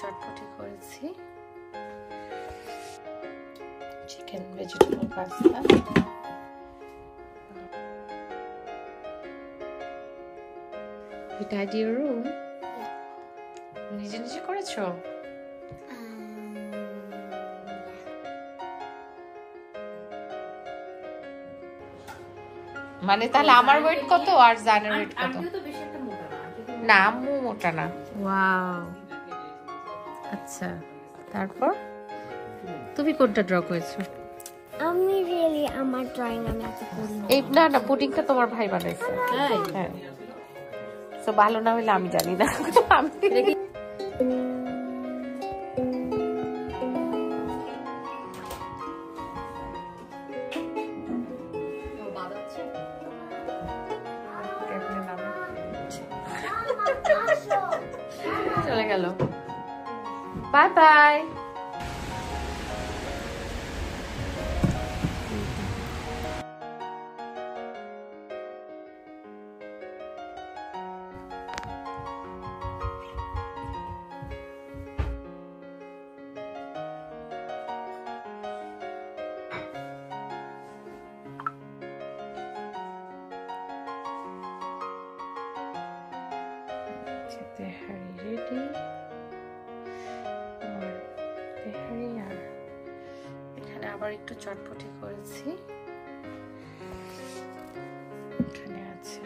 চটপটি করেছি, chicken vegetable pasta. You tidy your room? নিজে নিজে করেছো? মানে তাহলে আমার ওয়েট কত আর জানের ওয়েট কত? না, আম্মু মোটা না। ওয়াও, আচ্ছা। তারপর তুমি কোনটা ড্র করেছো? আমি রিয়েলি আমার ড্রয়িং আমি এত করি না। এই না পুডিংটা তোমার ভাই বানাইছে। হ্যাঁ, তো ভালো না হলে আমি জানি না। চলে গেল, বাই বাই। তেহারি রেডি, তেহারি। আর এখানে আবার একটু চটপটি করেছি। এখানে আছে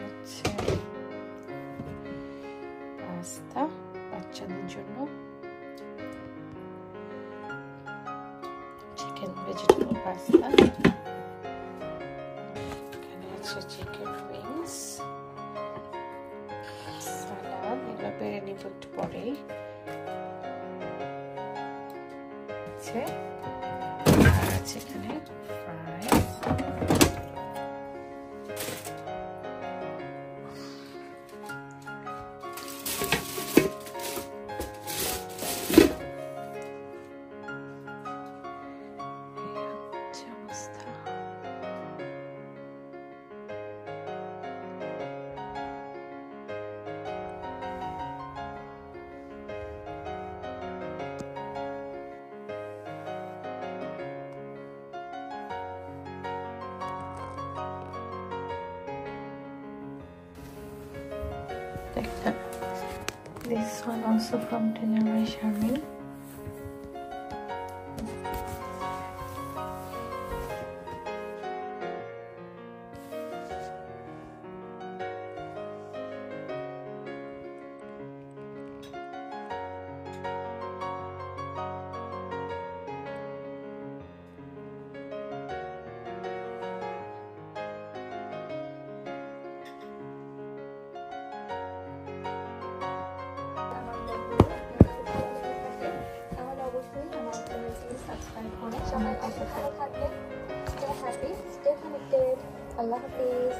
পাস্তা বাচ্চাদের জন্য, চিকেন ভেজিটেবল পাস্তা। এখানে আছে চিকেন উইংস, সালাদ। এগুলো বেড়ে নিব একটু পরেই। আর আছে এখানে fries. This one also from Dinner by Charmin. Stay happy, stay connected. Allah Hafiz.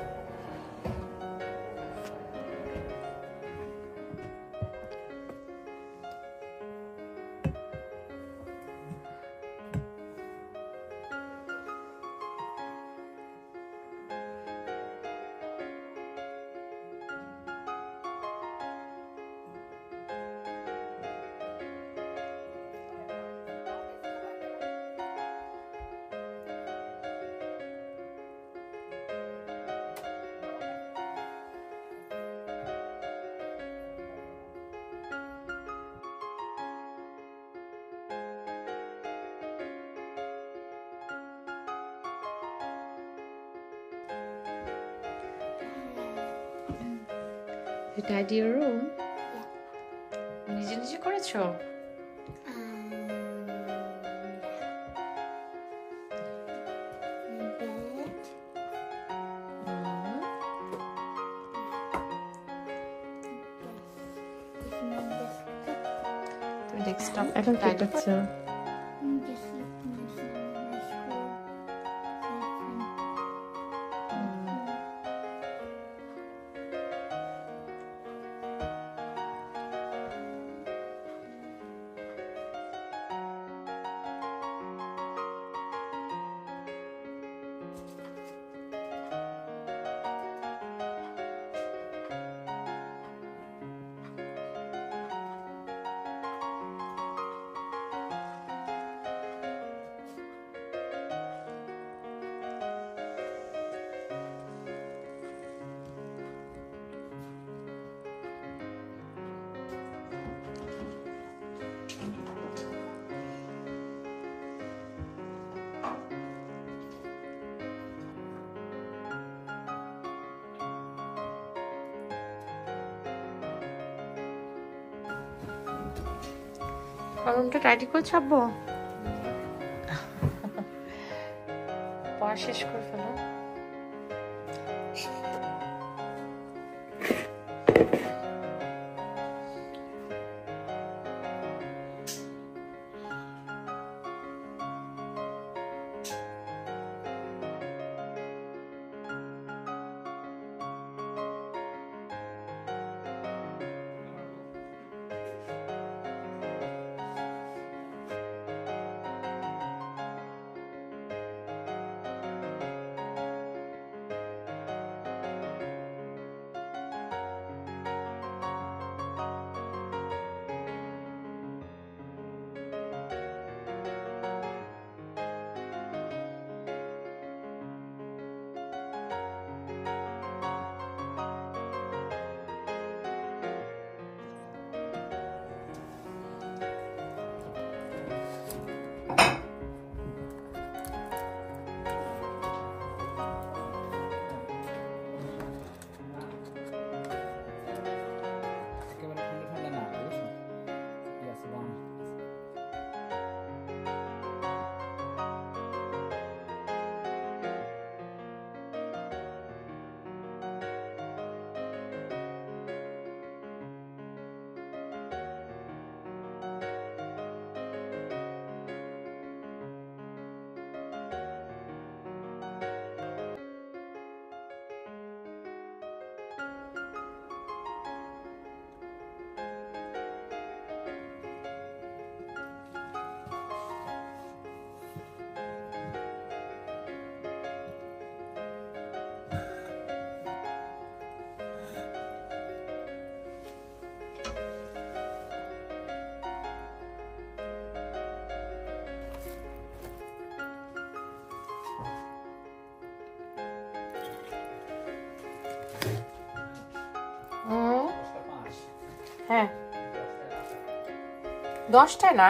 You tidy your room? নিজে নিজে করেছো? তুমি ডেস্কটপ এখন কি করছো? রুমটা টাইটি করে ছাপবো, পড়া শেষ করে ফেলো। হ্যাঁ, 10টায় না,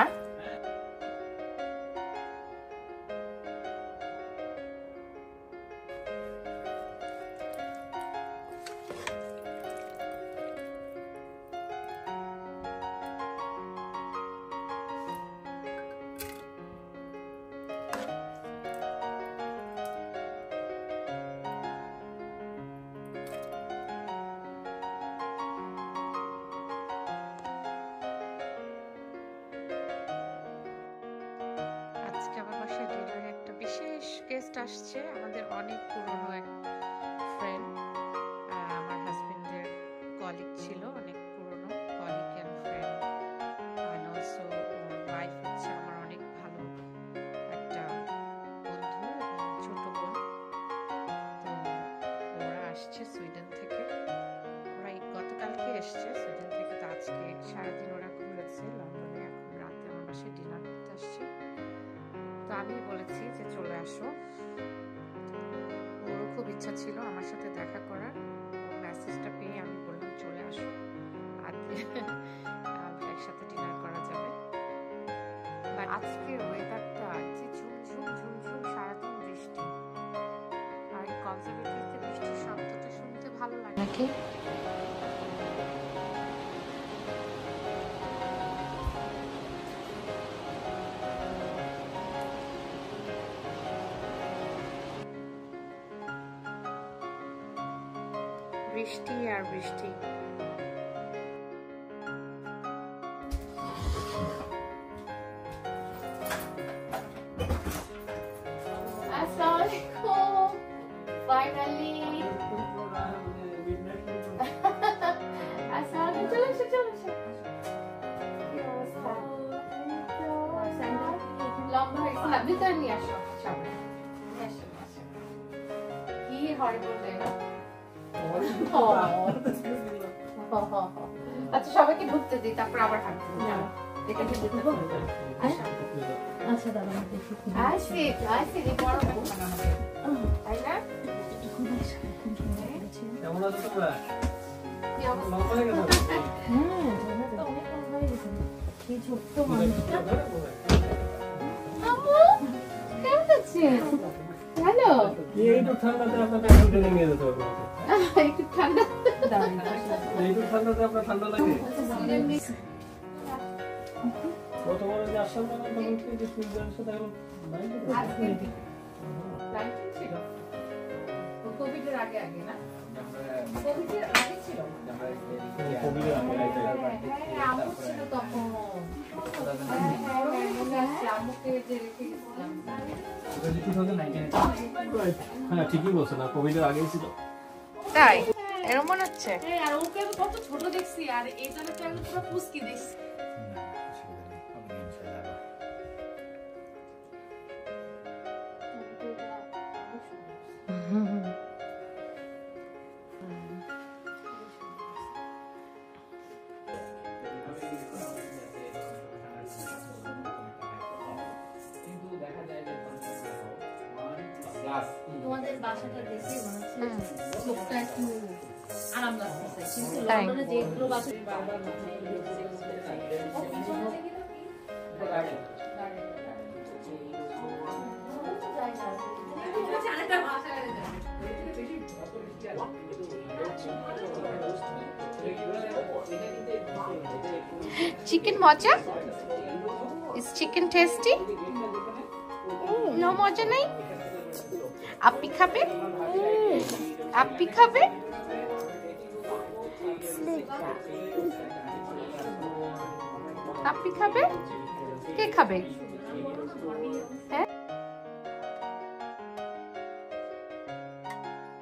আসছে আমাদের অনেক পুরনো এক ফ্রেন্ড, আমার হাজবেন্ডের কলিগ ছিল, অনেক পুরনো colleague and friend, and also wife হচ্ছে আমার অনেক ভালো একটা বন্ধু এবং ছোট বোন। তো ওরা আসছে সুইডেন থেকে, ওরা গতকালকে এসছে সুইডেন থেকে। তো আজকে সারাদিন ওরা ঘুরেছে লন্ডনে, এখন রাতে আমার বাসায় ডিনার করতে আসছে। তো আমি বলেছি যে চলে আসো, ওরও খুব ইচ্ছা ছিল আমার সাথে দেখা করার। মেসেজটা পেয়ে আমি বললাম চলে আসো, আমরা একসাথে ডিনার করা যাবে। বাট আজকের ওয়েদারটা যে ঝুমঝুম ঝুমঝুম, সারাদিন বৃষ্টি, আর এই কনজারভেটরিতে বৃষ্টির শব্দটা শুনতে ভালো লাগে নাকি? বৃষ্টি আর বৃষ্টি। ভিতরে নিয়ে আসো সবাই, কি হয় বলে। আচ্ছা সবাইকে ঢুকতে দিই, তারপর আবার হাঁটতে দিই। আচ্ছা দাদা আসি আসি, বড় তাই না? কেমন আছো তোমরা? এই ছোট্ট মানুষটা কেমন আছে? হ্যালো, একটু ঠান্ডাতে আপনাকে টেনে নিয়ে যেতে হবে। একটু ঠান্ডা, একটু ঠান্ডাতে আপনার ঠান্ডা লাগে। গতবার যে আসলাম না তখন কি যে সুইজারল্যান্ডের সাথে এখন কোভিডের আগে আগে না কোভিডের আগে ছিল কোভিডের আগে আমু ছিল তখন আমুকে যে রেখে গেছিলাম হ্যাঁ ঠিকই বলছেন না কোভিডের আগেই ছিল তাই এরকম মনে হচ্ছে আর ওকে আমি কত ছোট দেখছি আর এই জন্য তো আমি পুরো পুস্কি দেখছি তোমাদের বাসাটা দেখে মনে হচ্ছে চোখটা একটু আরাম লাগতেছে কিন্তু তাই। লন্ডনে যেগুলো বাসা বারবার চিকেন মজা ইজ চিকেন টেস্টি নো মজা নাই আপনি খাবে আপনি খাবে আপনি খাবে কে খাবে হ্যাঁ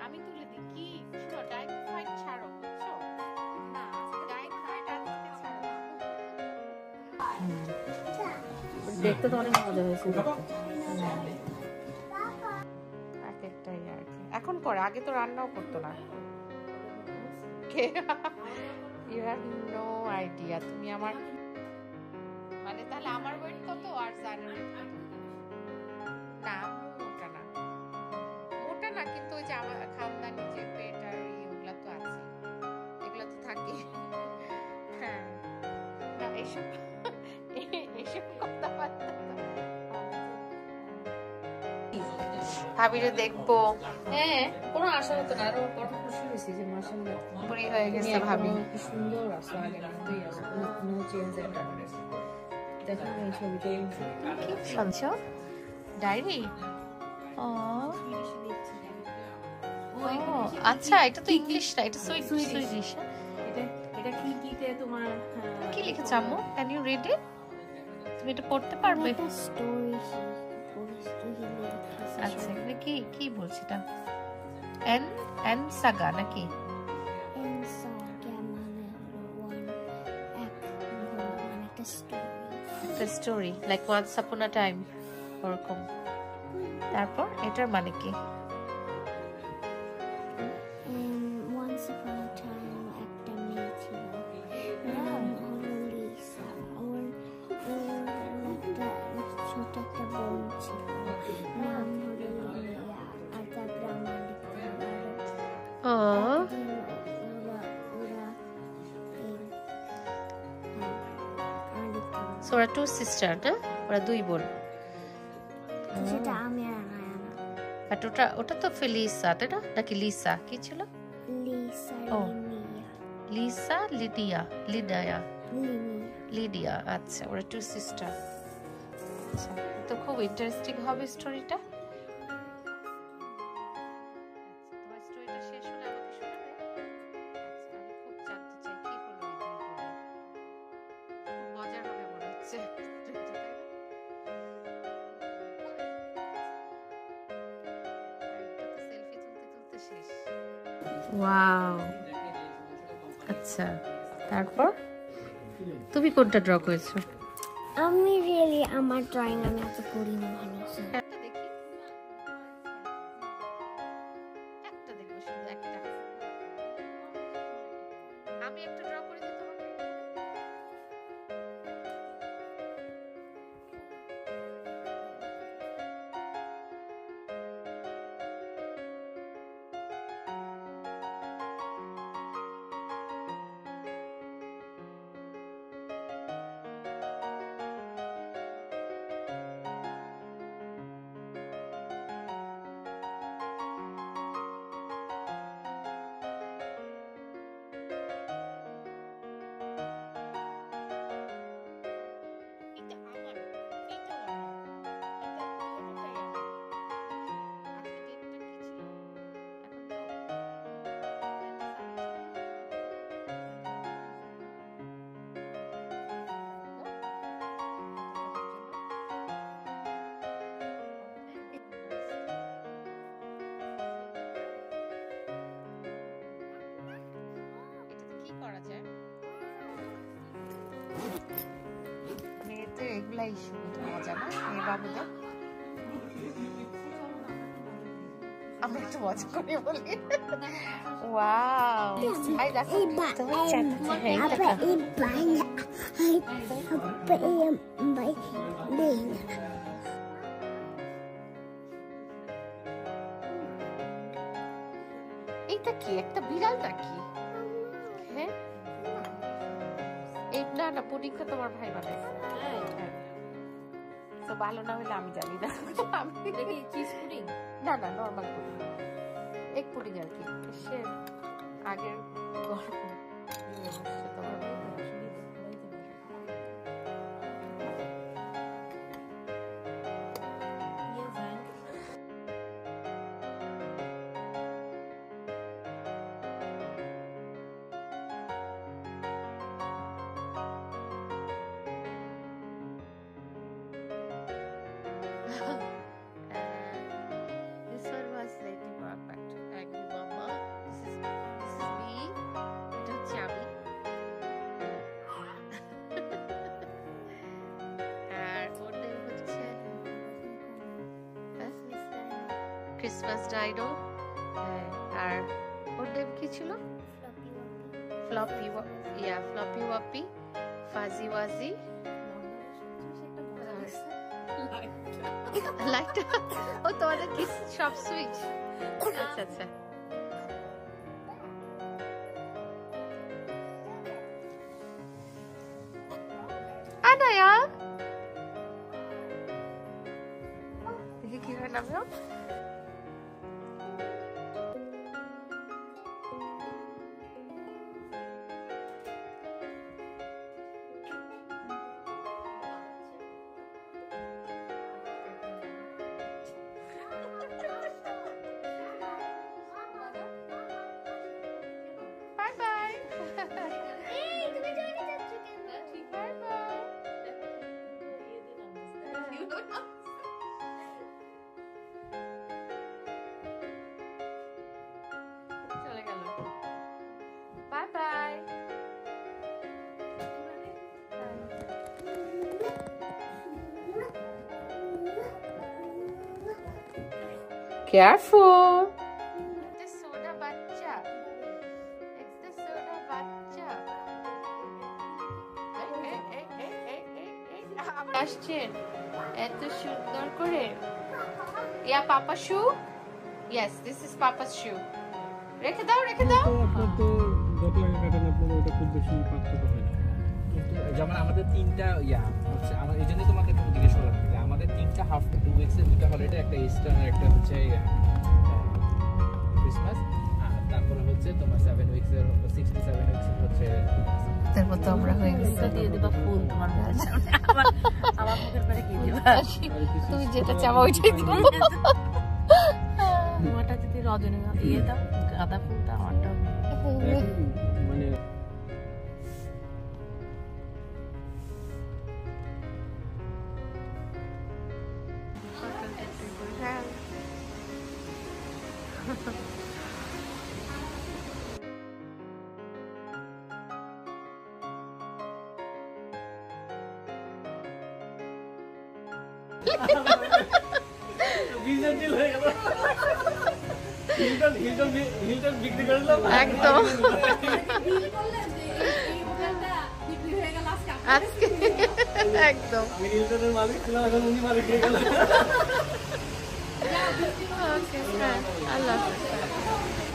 আমি তুলে দিই কি শুনো ডাইট ফাইট ছাড়ো বুঝছো না ডাইট ফাইট আজকে ছাড়ো দেখতে তো অনেক মজা হয়েছে একটাই আর কি এখন করে আগে তো রান্নাও করতো না K U have no idea তুমি আমার মানে তাহলে আমার ওয়েট কত আর জানার ওয়েট কত না মোটা না মোটা না কিন্তু ওই যে আমার খামদানি যে পেট আর ওগুলা তো আছে এগুলা তো থাকে হ্যাঁ না এইসব এইসব কথাবার্তা ভাবিরে দেখবো হ্যাঁ কোনো আশা হতো না আরো কত খুশি হয়েছি যে মাশাআল্লাহ বুড়ি হয়ে গেছে ভাবি কি সুন্দর আসো আগে মতোই আসো নো চেঞ্জ এট অল দেখো এই ছবিটা কি শুনছো ডায়েরি ও আচ্ছা এটা তো ইংলিশ না এটা সুইডিশ এটা এটা কি কিতে তোমার কি লিখেছ আম্মু ক্যান ইউ রিড ইট তুমি এটা পড়তে পারবে Like a story. আচ্ছা এখানে কি কি বলছে এটা এন এন সাগা নাকি And saga মানে one একটা story. একটা স্টোরি লাইক ওয়ান্স আপন আ টাইম ওরকম তারপর এটার মানে কি Once upon a time একটা মেয়ে ছিল নাম হলো লিসা ওর একটা ছোট একটা বোন ছিল নাম হলো লিয়া আর তারপরে আমার ও সো ওরা টু সিস্টার না ওরা দুই বোন সেটা আমি আর নায়ানা বাট ওটা ওটা তো ফেলিসা তাই না নাকি লিসা কি ছিল লিসা ও। লিনিয়া লিসা লিডিয়া লিডায়া লিনিয়া লিডিয়া আচ্ছা ওরা টু সিস্টার আচ্ছা তো খুব ইন্টারেস্টিং হবে স্টোরিটা তোমার স্টোরিটা শেষ হলে আমাকে শোনাবে আচ্ছা আমি খুব জানতে চাই কি হলো এই দুই বোনের খুব মজার হবে মনে হচ্ছে স্টোরিটা তাই না এটা তো সেলফি তুলতে তুলতে শেষ ওয়াও আচ্ছা তারপর তুমি কোনটা ড্র করেছো আমি রিয়েলি আমার ড্রয়িং আমি এত করি না ভালো একটা দেখি একটা দেখবো শুধু একটা আমি একটা ড্র করে দিতে হবে যায়। মেয়েতে এগুলাই শুধু মজা না, মেয়ে বাবুদের। আমরা একটু মজা করে বলি। ওয়াও, আই দেখো তোমার চাটা হয়ে গেল। এইটা কি, একটা বিড়াল নাকি? হ্যাঁ, এই না না, পুডিংটা তোমার ভাই বানাইছে। তো ভালো না হলে আমি জানি না। আমি চিজ পুডিং না না, নরমাল পুডিং, এগ পুডিং আর কি। সে আগের গল্প তোমার ভাই this one was Lady Perfect. Thank you, Mama. This is me. এটা হচ্ছে আমি। আর ওর name হচ্ছে ক্রিসমাস ডাইনো। আর ওর name কি ছিল? Floppy Woppy, Fuzzy Wuzzy. লাইট ও তোমাদের কি সব সুইচ? আচ্ছা আচ্ছা। আনায়া দেখি কিভাবে নামলো। Bye bye. Bye bye. চলে গেল। Bye bye. Careful. The soda bachcha. It's the soda bachcha. আসছেন এত সুন্দর করে। ইয়া পাপা শু। Yes, this is Papa's shoe. রেখে দাও, রেখে দাও। আপনার তো যত লাগে কাটেন, আপনার ওটা খুব বেশি পার্থক্য হয় না। যেমন আমাদের তিনটা হচ্ছে, আমার এই জন্যই তোমাকে একটু জিজ্ঞেস করলাম যে আমাদের তিনটা হাফ 2 উইক্সের দুটো হলিডে, একটা ইস্টার আর একটা হচ্ছে ক্রিসমাস, আর তারপরে হচ্ছে তোমার 7 উইক্সের 67 উইক্সের হচ্ছে তারপর তো আমরা হয়ে গেছি। দিয়ে দিবা ফুল তোমার মুখের সামনে, আমার মুখের পরে কি দিবা? তুমি যেটা চাও ওইটাই দিব। তোমারটা যদি রজনী দিয়ে দাও, গাঁদা ফুলটা আমারটা মানে বিজনেস ডিল হয়ে গেল। হিলটন বিক্রি করলাম একদম। আজকে একদম আমি হিলটনের মালিক ছিলাম, এখন উনি মালিক হয়ে গেল। ওকে, আল্লাহ হাফেজ।